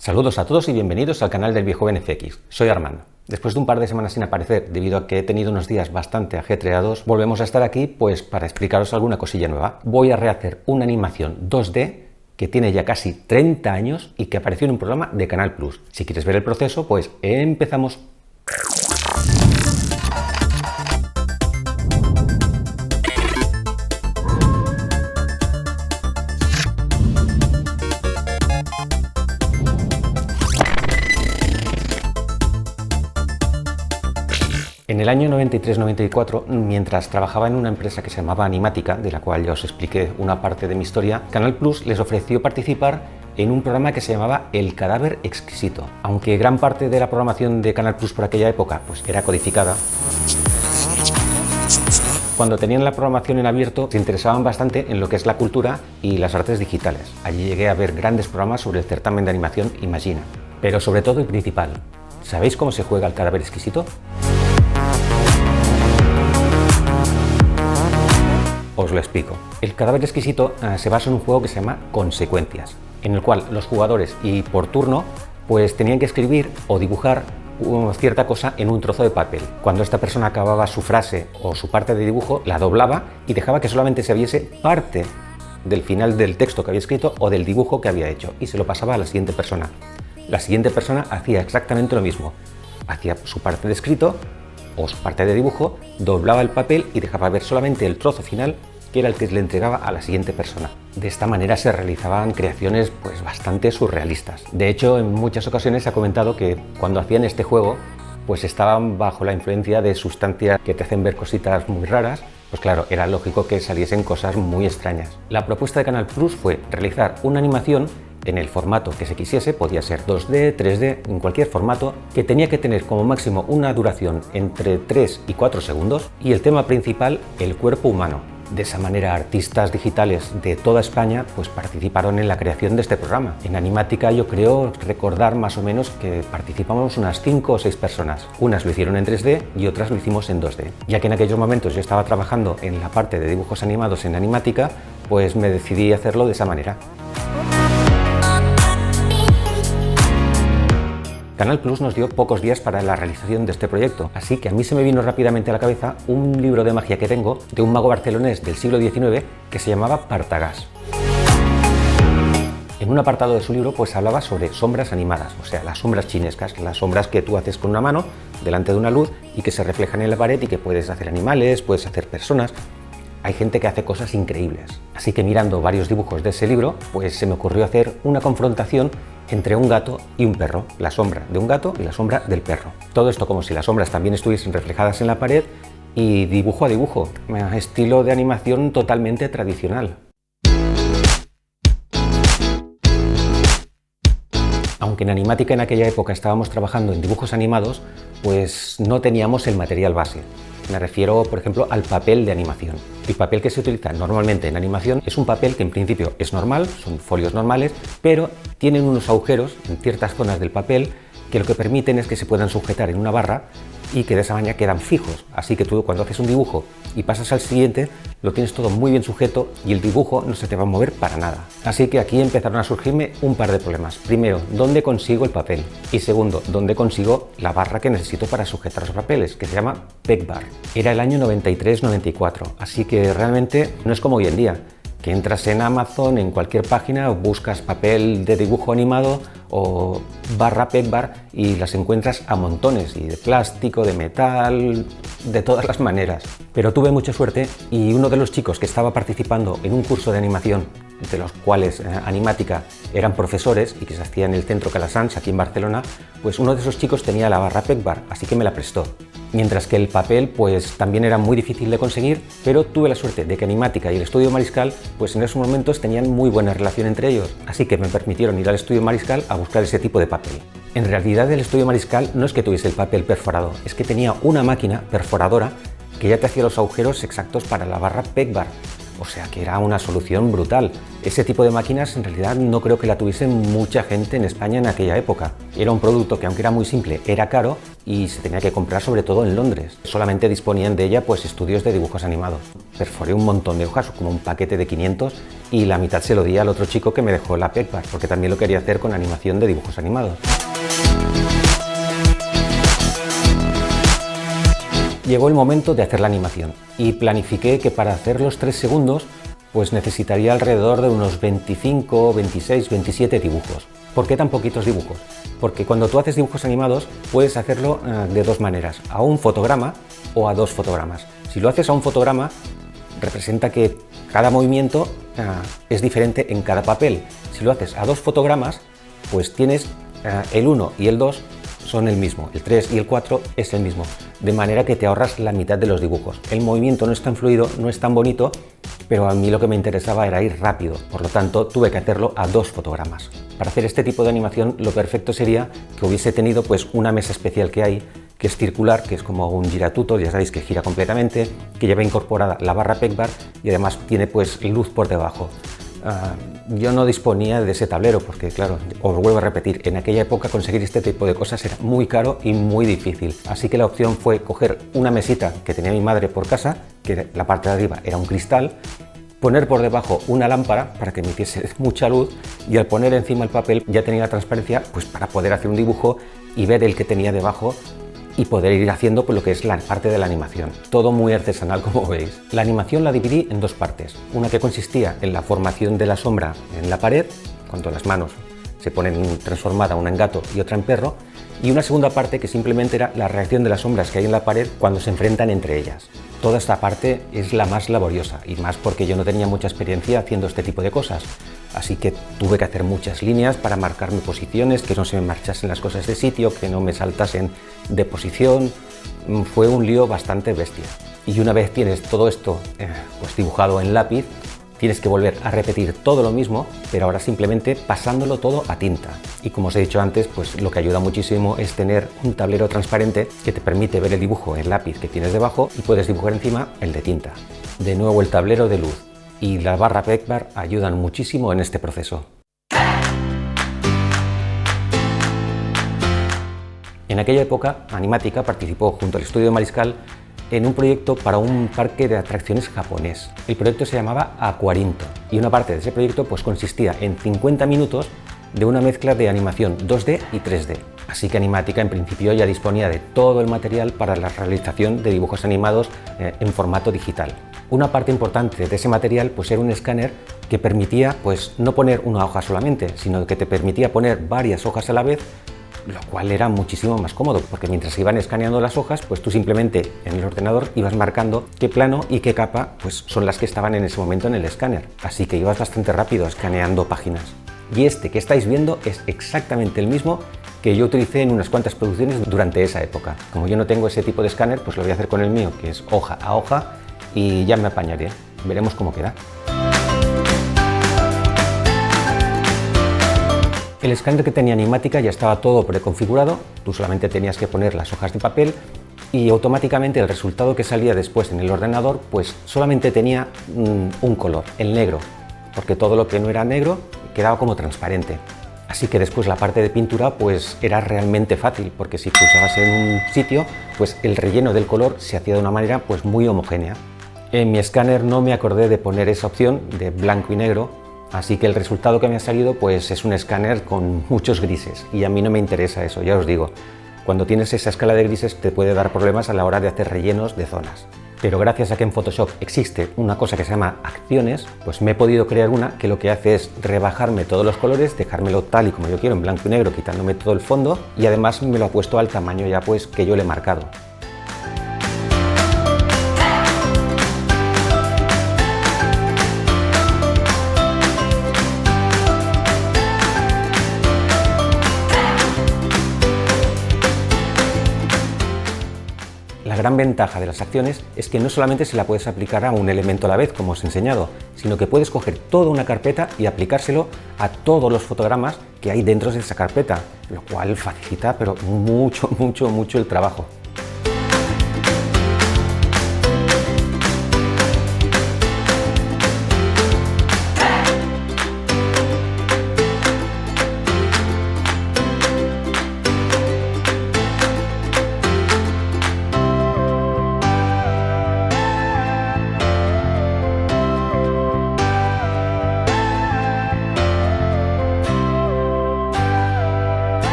Saludos a todos y bienvenidos al canal del viejo NFX. Soy Armando. Después de un par de semanas sin aparecer, debido a que he tenido unos días bastante ajetreados, volvemos a estar aquí pues para explicaros alguna cosilla nueva. Voy a rehacer una animación 2D que tiene ya casi 30 años y que apareció en un programa de Canal Plus. Si quieres ver el proceso, pues empezamos. En el año 93-94, mientras trabajaba en una empresa que se llamaba Animática, de la cual ya os expliqué una parte de mi historia, Canal Plus les ofreció participar en un programa que se llamaba El Cadáver Exquisito. Aunque gran parte de la programación de Canal Plus por aquella época pues era codificada, cuando tenían la programación en abierto se interesaban bastante en lo que es la cultura y las artes digitales. Allí llegué a ver grandes programas sobre el certamen de animación Imagina. Pero sobre todo y principal, ¿sabéis cómo se juega el Cadáver Exquisito? Os lo explico. El Cadáver Exquisito se basa en un juego que se llama Consecuencias, en el cual los jugadores y por turno pues tenían que escribir o dibujar cierta cosa en un trozo de papel. Cuando esta persona acababa su frase o su parte de dibujo, la doblaba y dejaba que solamente se viese parte del final del texto que había escrito o del dibujo que había hecho y se lo pasaba a la siguiente persona. La siguiente persona hacía exactamente lo mismo. Hacía su parte de escrito o su parte de dibujo, doblaba el papel y dejaba ver solamente el trozo final, que era el que le entregaba a la siguiente persona. De esta manera se realizaban creaciones pues bastante surrealistas. De hecho, en muchas ocasiones se ha comentado que cuando hacían este juego pues estaban bajo la influencia de sustancias que te hacen ver cositas muy raras. Pues claro, era lógico que saliesen cosas muy extrañas. La propuesta de Canal Plus fue realizar una animación en el formato que se quisiese, podía ser 2D, 3D, en cualquier formato, que tenía que tener como máximo una duración entre 3 y 4 segundos y el tema principal, el cuerpo humano. De esa manera, artistas digitales de toda España pues participaron en la creación de este programa. En Animática yo creo recordar más o menos que participamos unas 5 o 6 personas. Unas lo hicieron en 3D y otras lo hicimos en 2D. Ya que en aquellos momentos yo estaba trabajando en la parte de dibujos animados en Animática, pues me decidí a hacerlo de esa manera. Canal Plus nos dio pocos días para la realización de este proyecto, así que a mí se me vino rápidamente a la cabeza un libro de magia que tengo de un mago barcelonés del siglo XIX que se llamaba Partagás. En un apartado de su libro pues hablaba sobre sombras animadas, o sea, las sombras chinescas, las sombras que tú haces con una mano delante de una luz y que se reflejan en la pared y que puedes hacer animales, puedes hacer personas. Hay gente que hace cosas increíbles. Así que mirando varios dibujos de ese libro, pues se me ocurrió hacer una confrontación entre un gato y un perro, la sombra de un gato y la sombra del perro. Todo esto como si las sombras también estuviesen reflejadas en la pared y dibujo a dibujo, estilo de animación totalmente tradicional. Aunque en Animática en aquella época estábamos trabajando en dibujos animados, pues no teníamos el material base. Me refiero, por ejemplo, al papel de animación. El papel que se utiliza normalmente en animación es un papel que en principio es normal, son folios normales, pero tienen unos agujeros en ciertas zonas del papel que lo que permiten es que se puedan sujetar en una barra y que de esa manera quedan fijos. Así que tú cuando haces un dibujo y pasas al siguiente, lo tienes todo muy bien sujeto y el dibujo no se te va a mover para nada. Así que aquí empezaron a surgirme un par de problemas. Primero, ¿dónde consigo el papel? Y segundo, ¿dónde consigo la barra que necesito para sujetar los papeles? Que se llama Pegbar. Era el año 93-94, así que realmente no es como hoy en día, que entras en Amazon, en cualquier página, buscas papel de dibujo animado o barra Pegbar y las encuentras a montones, y de plástico, de metal, de todas las maneras. Pero tuve mucha suerte y uno de los chicos que estaba participando en un curso de animación, de los cuales Animática eran profesores y que se hacía en el Centro Calasans, aquí en Barcelona, pues uno de esos chicos tenía la barra Pegbar, así que me la prestó. Mientras que el papel pues también era muy difícil de conseguir, pero tuve la suerte de que Animática y el Estudio Mariscal pues en esos momentos tenían muy buena relación entre ellos, así que me permitieron ir al Estudio Mariscal a buscar ese tipo de papel. En realidad el Estudio Mariscal no es que tuviese el papel perforado, es que tenía una máquina perforadora que ya te hacía los agujeros exactos para la barra Pegbar. O sea que era una solución brutal. Ese tipo de máquinas en realidad no creo que la tuviese mucha gente en España en aquella época. Era un producto que, aunque era muy simple, era caro y se tenía que comprar sobre todo en Londres. Solamente disponían de ella pues estudios de dibujos animados. Perforé un montón de hojas, como un paquete de 500, y la mitad se lo di al otro chico que me dejó la PECVAR, porque también lo quería hacer con animación de dibujos animados. Llegó el momento de hacer la animación y planifiqué que para hacer los 3 segundos pues necesitaría alrededor de unos 25, 26, 27 dibujos. ¿Por qué tan poquitos dibujos? Porque cuando tú haces dibujos animados puedes hacerlo de dos maneras, a un fotograma o a 2 fotogramas. Si lo haces a un fotograma, representa que cada movimiento es diferente en cada papel. Si lo haces a 2 fotogramas, pues tienes el 1 y el 2 son el mismo, el 3 y el 4 es el mismo, de manera que te ahorras la mitad de los dibujos. El movimiento no es tan fluido, no es tan bonito, pero a mí lo que me interesaba era ir rápido, por lo tanto tuve que hacerlo a 2 fotogramas. Para hacer este tipo de animación lo perfecto sería que hubiese tenido pues una mesa especial que hay, que es circular, que es como un giratuto, ya sabéis que gira completamente, que lleva incorporada la barra PECVAR y además tiene pues luz por debajo. Yo no disponía de ese tablero porque, claro, os vuelvo a repetir, en aquella época conseguir este tipo de cosas era muy caro y muy difícil. Así que la opción fue coger una mesita que tenía mi madre por casa, que la parte de arriba era un cristal, poner por debajo una lámpara para que emitiese mucha luz y al poner encima el papel ya tenía la transparencia pues para poder hacer un dibujo y ver el que tenía debajo y poder ir haciendo pues, lo que es la parte de la animación. Todo muy artesanal, como veis. La animación la dividí en 2 partes. Una que consistía en la formación de la sombra en la pared, cuando las manos se ponen transformada una en gato y otra en perro, y una segunda parte que simplemente era la reacción de las sombras que hay en la pared cuando se enfrentan entre ellas. Toda esta parte es la más laboriosa, y más porque yo no tenía mucha experiencia haciendo este tipo de cosas. Así que tuve que hacer muchas líneas para marcarme posiciones, que no se me marchasen las cosas de sitio, que no me saltasen de posición. Fue un lío bastante bestia. Y una vez tienes todo esto pues dibujado en lápiz, tienes que volver a repetir todo lo mismo, pero ahora simplemente pasándolo todo a tinta. Y como os he dicho antes, pues lo que ayuda muchísimo es tener un tablero transparente que te permite ver el dibujo en lápiz que tienes debajo y puedes dibujar encima el de tinta. De nuevo el tablero de luz y la barra PECVAR ayudan muchísimo en este proceso. En aquella época, Animática participó junto al estudio Mariscal en un proyecto para un parque de atracciones japonés. El proyecto se llamaba Aquarinto y una parte de ese proyecto pues, consistía en 50 minutos de una mezcla de animación 2D y 3D. Así que Animática en principio ya disponía de todo el material para la realización de dibujos animados en formato digital. Una parte importante de ese material pues, era un escáner que permitía pues, no poner una hoja solamente, sino que te permitía poner varias hojas a la vez, lo cual era muchísimo más cómodo, porque mientras se iban escaneando las hojas, pues tú simplemente en el ordenador ibas marcando qué plano y qué capa pues son las que estaban en ese momento en el escáner. Así que ibas bastante rápido escaneando páginas. Y este que estáis viendo es exactamente el mismo que yo utilicé en unas cuantas producciones durante esa época. Como yo no tengo ese tipo de escáner, pues lo voy a hacer con el mío, que es hoja a hoja, y ya me apañaré. Veremos cómo queda. El escáner que tenía Animática ya estaba todo preconfigurado, tú solamente tenías que poner las hojas de papel y automáticamente el resultado que salía después en el ordenador pues solamente tenía un color, el negro, porque todo lo que no era negro quedaba como transparente. Así que después la parte de pintura pues era realmente fácil, porque si pulsabas en un sitio pues el relleno del color se hacía de una manera pues muy homogénea. En mi escáner no me acordé de poner esa opción de blanco y negro, así que el resultado que me ha salido pues es un escáner con muchos grises y a mí no me interesa eso, ya os digo. Cuando tienes esa escala de grises te puede dar problemas a la hora de hacer rellenos de zonas. Pero gracias a que en Photoshop existe una cosa que se llama acciones, pues me he podido crear una que lo que hace es rebajarme todos los colores, dejármelo tal y como yo quiero, en blanco y negro, quitándome todo el fondo y además me lo ha puesto al tamaño ya pues que yo le he marcado. La gran ventaja de las acciones es que no solamente se la puedes aplicar a un elemento a la vez, como os he enseñado, sino que puedes coger toda una carpeta y aplicárselo a todos los fotogramas que hay dentro de esa carpeta, lo cual facilita pero mucho el trabajo.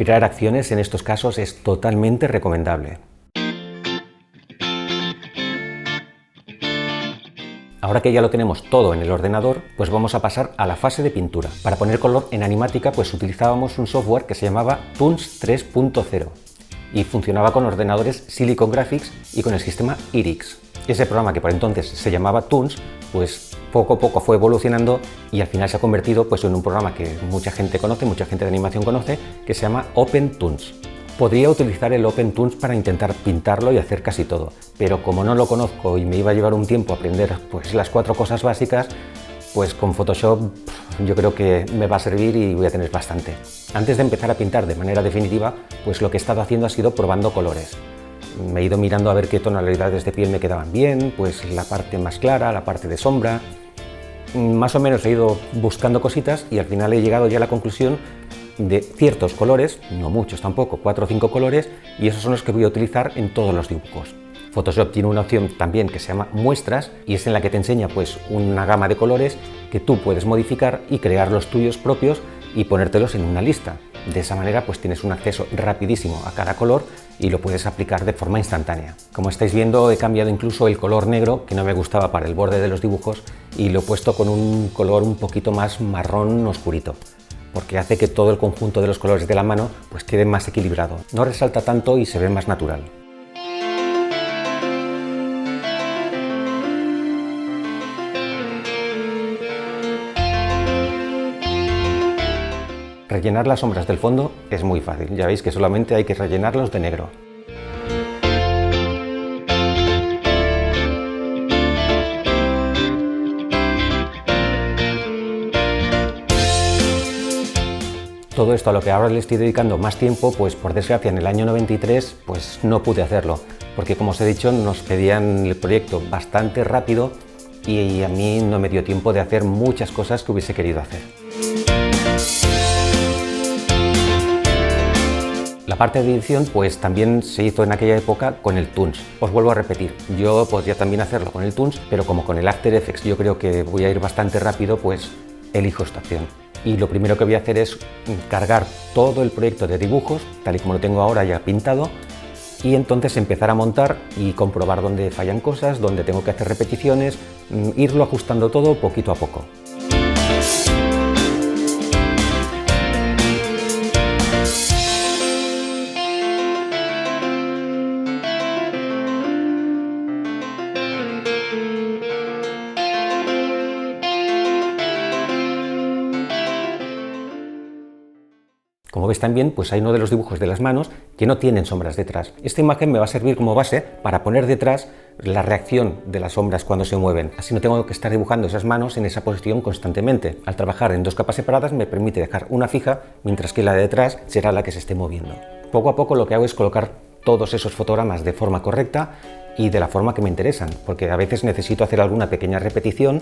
Crear acciones en estos casos es totalmente recomendable. Ahora que ya lo tenemos todo en el ordenador, pues vamos a pasar a la fase de pintura. Para poner color en animática, pues utilizábamos un software que se llamaba Toons 3.0 y funcionaba con ordenadores Silicon Graphics y con el sistema IRIX. Ese programa, que por entonces se llamaba Toons, pues poco a poco fue evolucionando y al final se ha convertido pues en un programa que mucha gente conoce, mucha gente de animación conoce, que se llama OpenToons. Podría utilizar el OpenToons para intentar pintarlo y hacer casi todo, pero como no lo conozco y me iba a llevar un tiempo aprender pues las 4 cosas básicas, pues con Photoshop yo creo que me va a servir y voy a tener bastante. Antes de empezar a pintar de manera definitiva, pues lo que he estado haciendo ha sido probando colores. Me he ido mirando a ver qué tonalidades de piel me quedaban bien, pues la parte más clara, la parte de sombra. Más o menos he ido buscando cositas y al final he llegado ya a la conclusión de ciertos colores, no muchos tampoco, 4 o 5 colores, y esos son los que voy a utilizar en todos los dibujos. Photoshop tiene una opción también que se llama muestras y es en la que te enseña pues una gama de colores que tú puedes modificar y crear los tuyos propios y ponértelos en una lista. De esa manera pues tienes un acceso rapidísimo a cada color y lo puedes aplicar de forma instantánea. Como estáis viendo, he cambiado incluso el color negro, que no me gustaba para el borde de los dibujos, y lo he puesto con un color un poquito más marrón oscurito, porque hace que todo el conjunto de los colores de la mano pues quede más equilibrado. No resalta tanto y se ve más natural. Rellenar las sombras del fondo es muy fácil, ya veis que solamente hay que rellenarlos de negro. Todo esto a lo que ahora le estoy dedicando más tiempo, pues por desgracia en el año 93 pues no pude hacerlo, porque como os he dicho nos pedían el proyecto bastante rápido y a mí no me dio tiempo de hacer muchas cosas que hubiese querido hacer. La parte de edición pues también se hizo en aquella época con el Toons. Os vuelvo a repetir, yo podría también hacerlo con el Toons, pero como con el After Effects yo creo que voy a ir bastante rápido, pues elijo esta opción. Y lo primero que voy a hacer es cargar todo el proyecto de dibujos, tal y como lo tengo ahora ya pintado, y entonces empezar a montar y comprobar dónde fallan cosas, dónde tengo que hacer repeticiones, irlo ajustando todo poquito a poco. Como veis también, pues hay uno de los dibujos de las manos que no tienen sombras detrás. Esta imagen me va a servir como base para poner detrás la reacción de las sombras cuando se mueven. Así no tengo que estar dibujando esas manos en esa posición constantemente. Al trabajar en 2 capas separadas me permite dejar una fija, mientras que la de detrás será la que se esté moviendo. Poco a poco lo que hago es colocar todos esos fotogramas de forma correcta y de la forma que me interesan, porque a veces necesito hacer alguna pequeña repetición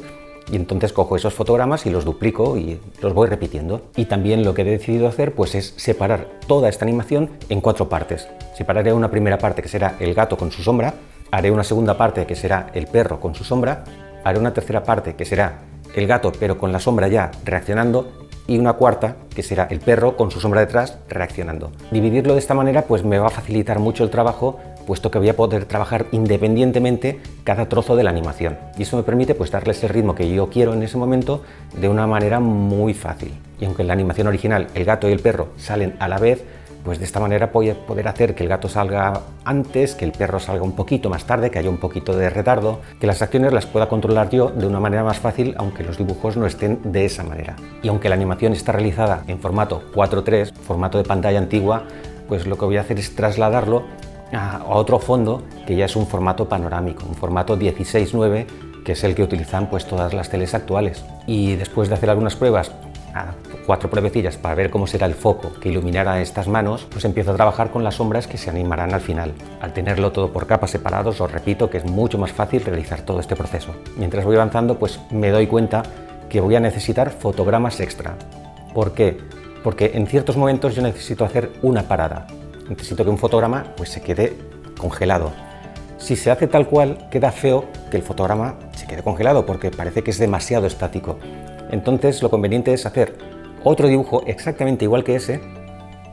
y entonces cojo esos fotogramas y los duplico y los voy repitiendo. Y también lo que he decidido hacer pues es separar toda esta animación en 4 partes. Separaré una primera parte que será el gato con su sombra, haré una segunda parte que será el perro con su sombra, haré una tercera parte que será el gato pero con la sombra ya reaccionando y una cuarta que será el perro con su sombra detrás reaccionando. Dividirlo de esta manera pues me va a facilitar mucho el trabajo, puesto que voy a poder trabajar independientemente cada trozo de la animación y eso me permite pues darle ese ritmo que yo quiero en ese momento de una manera muy fácil. Y aunque en la animación original el gato y el perro salen a la vez, pues de esta manera voy a poder hacer que el gato salga antes, que el perro salga un poquito más tarde, que haya un poquito de retardo, que las acciones las pueda controlar yo de una manera más fácil, aunque los dibujos no estén de esa manera. Y aunque la animación está realizada en formato 4:3, formato de pantalla antigua, pues lo que voy a hacer es trasladarlo a otro fondo que ya es un formato panorámico, un formato 16:9, que es el que utilizan pues todas las teles actuales. Y después de hacer algunas pruebas, 4 pruebecillas para ver cómo será el foco que iluminará estas manos, pues empiezo a trabajar con las sombras que se animarán al final. Al tenerlo todo por capas separados, os repito que es mucho más fácil realizar todo este proceso. Mientras voy avanzando, pues me doy cuenta que voy a necesitar fotogramas extra. ¿Por qué? Porque en ciertos momentos yo necesito hacer una parada. Necesito que un fotograma pues se quede congelado. Si se hace tal cual, queda feo que el fotograma se quede congelado porque parece que es demasiado estático. Entonces lo conveniente es hacer otro dibujo exactamente igual que ese,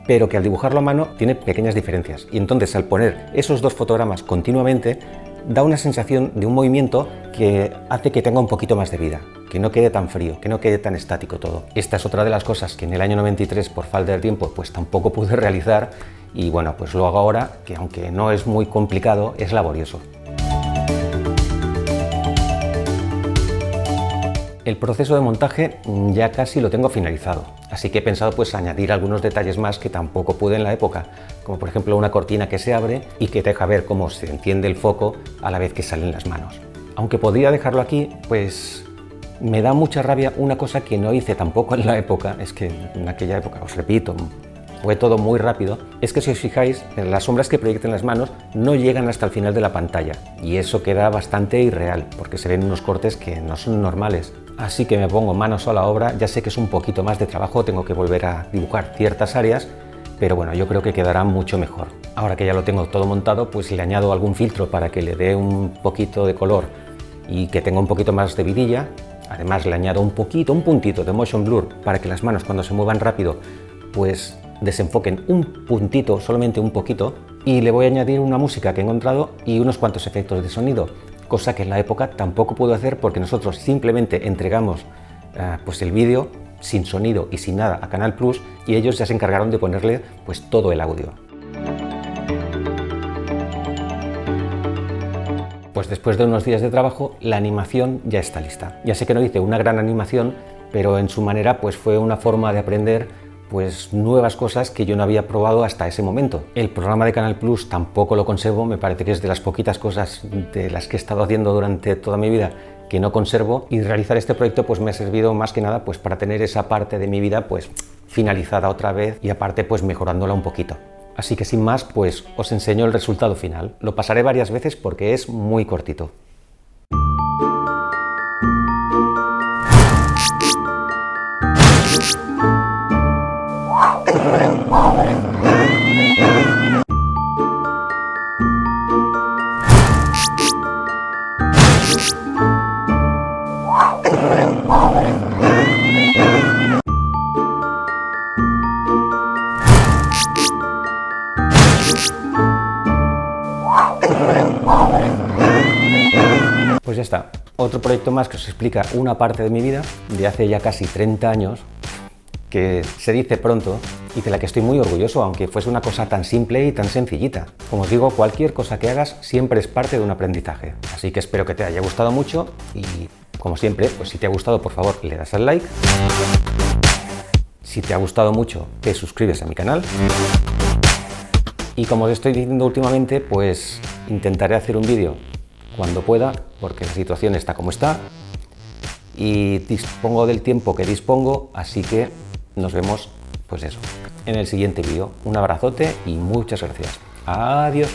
pero que al dibujarlo a mano tiene pequeñas diferencias. Y entonces al poner esos dos fotogramas continuamente, da una sensación de un movimiento que hace que tenga un poquito más de vida, que no quede tan frío, que no quede tan estático todo. Esta es otra de las cosas que en el año 93, por falta de tiempo, pues tampoco pude realizar, y bueno, pues lo hago ahora, que aunque no es muy complicado, es laborioso. El proceso de montaje ya casi lo tengo finalizado, así que he pensado pues añadir algunos detalles más que tampoco pude en la época, como por ejemplo una cortina que se abre y que deja ver cómo se enciende el foco a la vez que salen las manos. Aunque podría dejarlo aquí, pues me da mucha rabia una cosa que no hice tampoco en la época, es que en aquella época, os repito, fue todo muy rápido, es que si os fijáis, las sombras que proyectan las manos no llegan hasta el final de la pantalla y eso queda bastante irreal porque se ven unos cortes que no son normales. Así que me pongo manos a la obra, ya sé que es un poquito más de trabajo, tengo que volver a dibujar ciertas áreas, pero bueno, yo creo que quedará mucho mejor. Ahora que ya lo tengo todo montado, pues le añado algún filtro para que le dé un poquito de color y que tenga un poquito más de vidilla. Además le añado un puntito de motion blur para que las manos cuando se muevan rápido, pues desenfoquen un puntito, solamente un poquito, y le voy a añadir una música que he encontrado y unos cuantos efectos de sonido, cosa que en la época tampoco pude hacer porque nosotros simplemente entregamos pues el vídeo sin sonido y sin nada a Canal Plus y ellos ya se encargaron de ponerle pues todo el audio. Pues después de unos días de trabajo, la animación ya está lista. Ya sé que no hice una gran animación, pero en su manera pues fue una forma de aprender pues nuevas cosas que yo no había probado hasta ese momento. El programa de Canal Plus tampoco lo conservo, me parece que es de las poquitas cosas de las que he estado haciendo durante toda mi vida que no conservo, y realizar este proyecto pues me ha servido más que nada pues para tener esa parte de mi vida pues finalizada otra vez y aparte pues mejorándola un poquito. Así que sin más pues os enseño el resultado final. Lo pasaré varias veces porque es muy cortito. Pues ya está, otro proyecto más que os explica una parte de mi vida de hace ya casi 30 años, que se dice pronto y de la que estoy muy orgulloso, aunque fuese una cosa tan simple y tan sencillita. Como os digo, cualquier cosa que hagas siempre es parte de un aprendizaje. Así que espero que te haya gustado mucho y, como siempre, pues si te ha gustado, por favor, le das al like. Si te ha gustado mucho, te suscribes a mi canal. Y como os estoy diciendo últimamente, pues intentaré hacer un vídeo cuando pueda, porque la situación está como está y dispongo del tiempo que dispongo, así que nos vemos, pues eso, en el siguiente vídeo. Un abrazote y muchas gracias. Adiós.